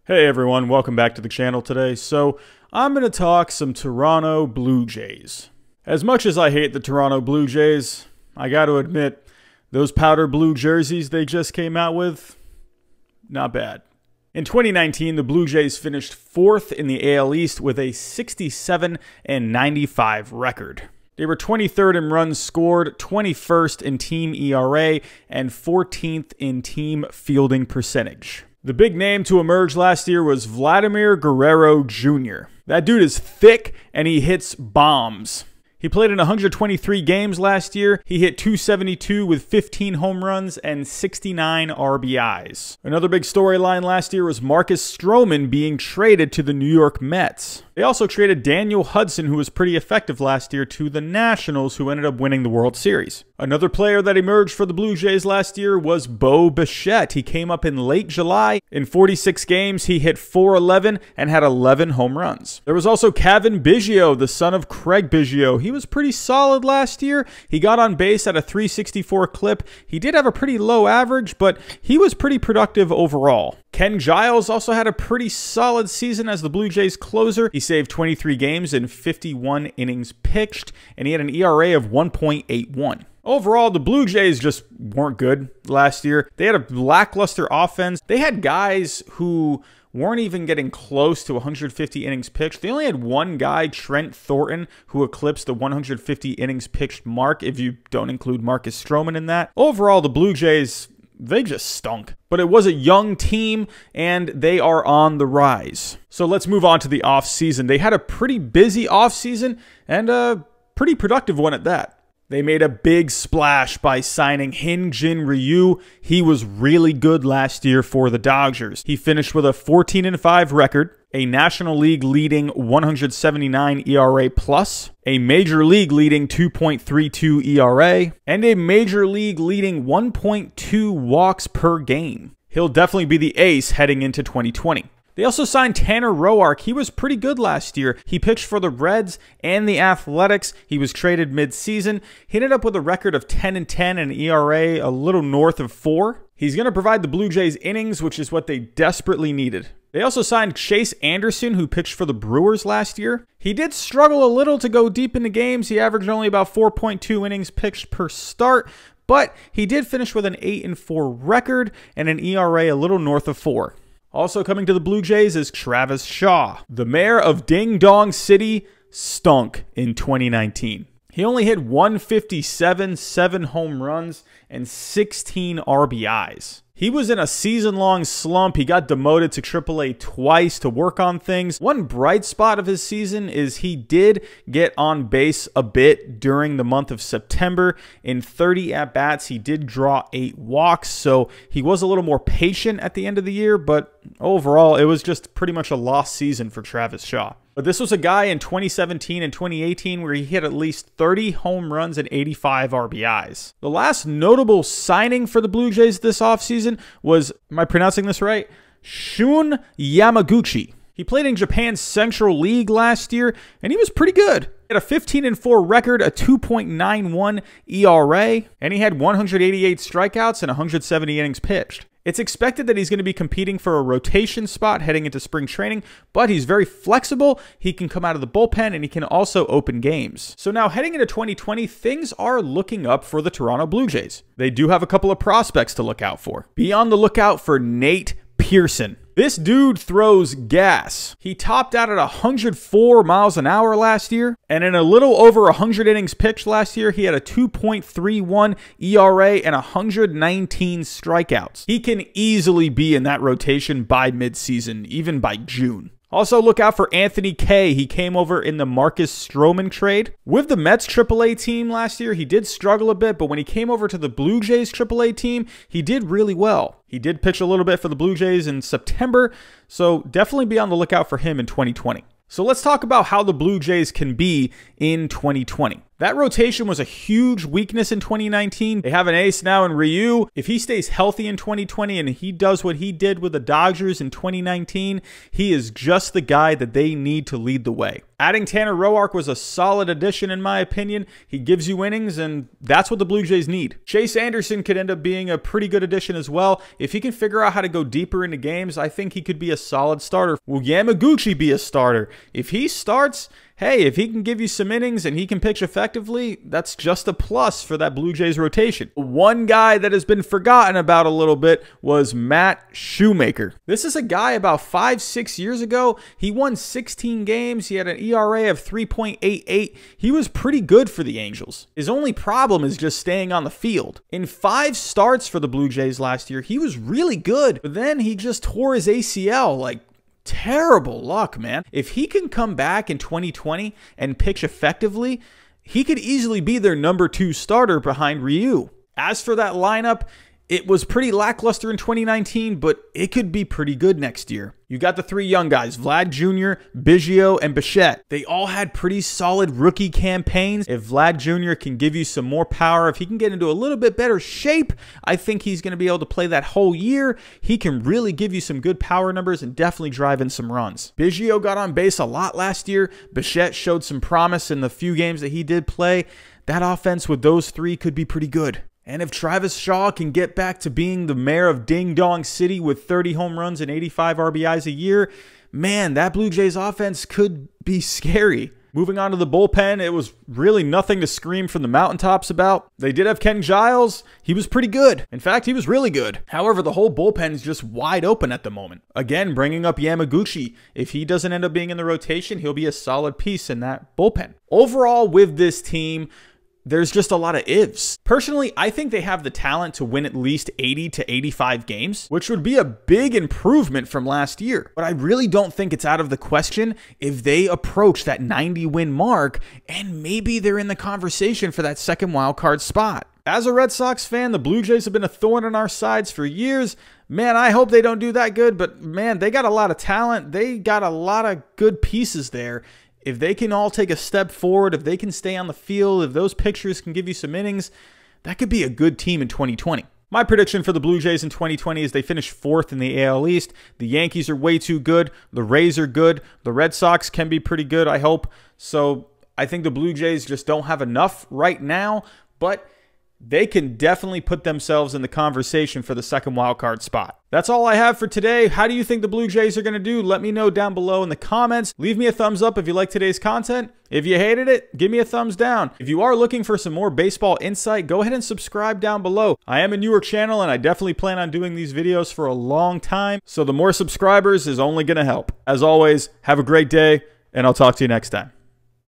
Hey everyone, welcome back to the channel today. So, I'm going to talk some Toronto Blue Jays. As much as I hate the Toronto Blue Jays, I got to admit, those powder blue jerseys they just came out with, not bad. In 2019, the Blue Jays finished 4th in the AL East with a 67-95 record. They were 23rd in runs scored, 21st in team ERA, and 14th in team fielding percentage. The big name to emerge last year was Vladimir Guerrero Jr. That dude is thick and he hits bombs. He played in 123 games last year. He hit .272 with 15 home runs and 69 RBIs. Another big storyline last year was Marcus Stroman being traded to the New York Mets. They also traded Daniel Hudson, who was pretty effective last year, to the Nationals, who ended up winning the World Series. Another player that emerged for the Blue Jays last year was Beau Bichette. He came up in late July. In 46 games, he hit .411 and had 11 home runs. There was also Cavan Biggio, the son of Craig Biggio. He was pretty solid last year. He got on base at a .364 clip. He did have a pretty low average, but he was pretty productive overall. Ken Giles also had a pretty solid season as the Blue Jays closer. He saved 23 games in 51 innings pitched, and he had an ERA of 1.81. Overall, the Blue Jays just weren't good last year. They had a lackluster offense. They had guys who weren't even getting close to 150 innings pitched. They only had one guy, Trent Thornton, who eclipsed the 150 innings pitched mark, if you don't include Marcus Stroman in that. Overall, the Blue Jays, they just stunk. But it was a young team, and they are on the rise. So let's move on to the offseason. They had a pretty busy offseason, and a pretty productive one at that. They made a big splash by signing Hyun-Jin Ryu. He was really good last year for the Dodgers. He finished with a 14-5 record, a National League leading 179 ERA+, a Major League leading 2.32 ERA, and a Major League leading 1.2 walks per game. He'll definitely be the ace heading into 2020. They also signed Tanner Roark. He was pretty good last year. He pitched for the Reds and the Athletics. He was traded mid-season. He ended up with a record of 10-10 and an ERA a little north of 4. He's going to provide the Blue Jays innings, which is what they desperately needed. They also signed Chase Anderson, who pitched for the Brewers last year. He did struggle a little to go deep into games. He averaged only about 4.2 innings pitched per start, but he did finish with an 8-4 record and an ERA a little north of 4. Also coming to the Blue Jays is Travis Shaw. The mayor of Ding Dong City stunk in 2019. He only hit .157, 7 home runs, and 16 RBIs. He was in a season-long slump. He got demoted to AAA twice to work on things. One bright spot of his season is he did get on base a bit during the month of September. In 30 at-bats, he did draw 8 walks, so he was a little more patient at the end of the year, but overall, it was just pretty much a lost season for Travis Shaw. But this was a guy in 2017 and 2018 where he hit at least 30 home runs and 85 RBIs. The last notable signing for the Blue Jays this offseason was, am I pronouncing this right? Shun Yamaguchi. He played in Japan's Central League last year, and he was pretty good. He had a 15-4 record, a 2.91 ERA, and he had 188 strikeouts and 170 innings pitched. It's expected that he's going to be competing for a rotation spot heading into spring training, but he's very flexible. He can come out of the bullpen, and he can also open games. So now heading into 2020, things are looking up for the Toronto Blue Jays. They do have a couple of prospects to look out for. Be on the lookout for Nate Pearson. This dude throws gas. He topped out at 104 miles an hour last year, and in a little over 100 innings pitched last year, he had a 2.31 ERA and 119 strikeouts. He can easily be in that rotation by midseason, even by June. Also, look out for Anthony Kay. He came over in the Marcus Stroman trade. With the Mets AAA team last year, he did struggle a bit, but when he came over to the Blue Jays AAA team, he did really well. He did pitch a little bit for the Blue Jays in September, so definitely be on the lookout for him in 2020. So let's talk about how the Blue Jays can be in 2020. That rotation was a huge weakness in 2019. They have an ace now in Ryu. If he stays healthy in 2020 and he does what he did with the Dodgers in 2019, he is just the guy that they need to lead the way. Adding Tanner Roark was a solid addition in my opinion. He gives you innings, and that's what the Blue Jays need. Chase Anderson could end up being a pretty good addition as well. If he can figure out how to go deeper into games, I think he could be a solid starter. Will Yamaguchi be a starter? If he starts, hey, if he can give you some innings and he can pitch effectively, that's just a plus for that Blue Jays rotation. One guy that has been forgotten about a little bit was Matt Shoemaker. This is a guy about 5-6 years ago. He won 16 games. He had an ERA of 3.88. He was pretty good for the Angels. His only problem is just staying on the field. In 5 starts for the Blue Jays last year, he was really good, but then he just tore his ACL. Like, terrible luck, man. If he can come back in 2020 and pitch effectively, he could easily be their number 2 starter behind Ryu. As for that lineup, it was pretty lackluster in 2019, but it could be pretty good next year. You got the 3 young guys, Vlad Jr., Biggio, and Bichette. They all had pretty solid rookie campaigns. If Vlad Jr. can give you some more power, if he can get into a little bit better shape, I think he's going to be able to play that whole year. He can really give you some good power numbers and definitely drive in some runs. Biggio got on base a lot last year. Bichette showed some promise in the few games that he did play. That offense with those 3 could be pretty good. And if Travis Shaw can get back to being the mayor of Ding Dong City with 30 home runs and 85 RBIs a year, man, that Blue Jays offense could be scary. Moving on to the bullpen, it was really nothing to scream from the mountaintops about. They did have Ken Giles. He was pretty good. In fact, he was really good. However, the whole bullpen is just wide open at the moment. Again, bringing up Yamaguchi. If he doesn't end up being in the rotation, he'll be a solid piece in that bullpen. Overall, with this team, there's just a lot of ifs. Personally, I think they have the talent to win at least 80 to 85 games, which would be a big improvement from last year. But I really don't think it's out of the question if they approach that 90-win mark, and maybe they're in the conversation for that second wild card spot. As a Red Sox fan, the Blue Jays have been a thorn in our sides for years. Man, I hope they don't do that good, but man, they got a lot of talent. They got a lot of good pieces there. If they can all take a step forward, if they can stay on the field, if those pitchers can give you some innings, that could be a good team in 2020. My prediction for the Blue Jays in 2020 is they finish 4th in the AL East. The Yankees are way too good. The Rays are good. The Red Sox can be pretty good, I hope. So I think the Blue Jays just don't have enough right now, but they can definitely put themselves in the conversation for the second wild card spot. That's all I have for today. How do you think the Blue Jays are going to do? Let me know down below in the comments. Leave me a thumbs up if you like today's content. If you hated it, give me a thumbs down. If you are looking for some more baseball insight, go ahead and subscribe down below. I am a newer channel and I definitely plan on doing these videos for a long time, so the more subscribers is only going to help. As always, have a great day and I'll talk to you next time.